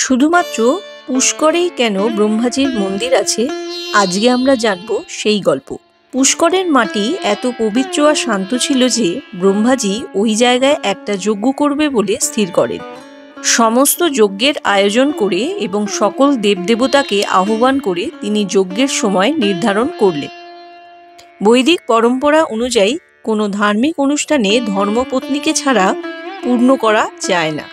শুধুমাত্র পুষ্করেই কেন ব্রহ্মাজির মন্দির আছে, আজকে আমরা জানব সেই গল্প। পুষ্করের মাটি এত পবিত্র আর শান্ত ছিল যে ব্রহ্মাজি ওই জায়গায় একটা যজ্ঞ করবে বলে স্থির করেন। সমস্ত যজ্ঞের আয়োজন করে এবং সকল দেবদেবতাকে আহ্বান করে তিনি যজ্ঞের সময় নির্ধারণ করলেন। বৈদিক পরম্পরা অনুযায়ী কোনো ধার্মিক অনুষ্ঠানে ধর্মপত্নীকে ছাড়া পূর্ণ করা যায় না।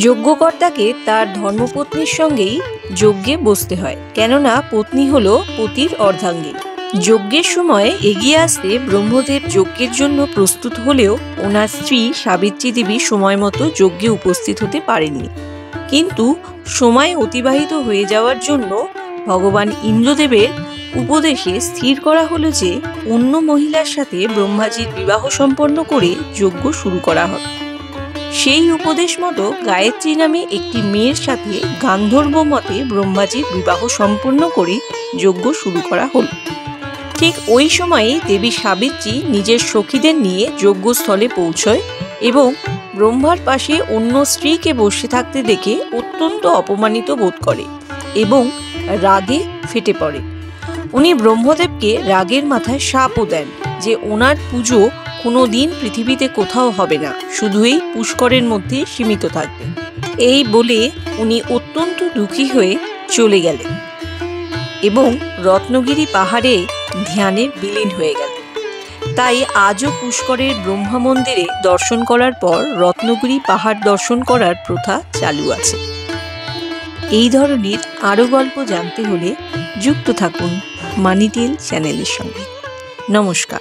যজ্ঞকর্তাকে তার ধর্মপত্নীর সঙ্গেই যজ্ঞে বসতে হয়, কেননা পত্নী হল পতির অর্ধাঙ্গী। যজ্ঞের সময় এগিয়ে আসতে ব্রহ্মদেব যজ্ঞের জন্য প্রস্তুত হলেও ওনার স্ত্রী সাবিত্রী দেবী সময় মতো যজ্ঞে উপস্থিত হতে পারেননি। কিন্তু সময় অতিবাহিত হয়ে যাওয়ার জন্য ভগবান ইন্দ্রদেবের উপদেশে স্থির করা হলো যে অন্য মহিলার সাথে ব্রহ্মাজির বিবাহ সম্পন্ন করে যজ্ঞ শুরু করা হবে। সেই উপদেশ মতো গায়ত্রী নামে একটি মেয়ের সাথে গান্ধর্ব মতে ব্রহ্মাজির বিবাহ সম্পন্ন করে যজ্ঞ শুরু করা হলো। ঠিক ওই সময়েই দেবী সাবিত্রী নিজের সখীদের নিয়ে যজ্ঞস্থলে পৌঁছয় এবং ব্রহ্মার পাশে অন্য স্ত্রীকে বসে থাকতে দেখে অত্যন্ত অপমানিত বোধ করে এবং রাগে ফেটে পড়ে। উনি ব্রহ্মদেবকে রাগের মাথায় শাপও দেন যে ওনার পুজো কোনো দিন পৃথিবীতে কোথাও হবে না, শুধু এই পুষ্করের মধ্যে সীমিত থাকবে। এই বলে উনি অত্যন্ত দুঃখী হয়ে চলে গেলেন এবং রত্নগিরি পাহাড়ে ধ্যানে বিলীন হয়ে গেলেন। তাই আজও পুষ্করের ব্রহ্মা মন্দিরে দর্শন করার পর রত্নগিরি পাহাড় দর্শন করার প্রথা চালু আছে। এই ধরনের আরও গল্প জানতে হলে যুক্ত থাকুন মানি টেল চ্যানেলের সঙ্গে। নমস্কার।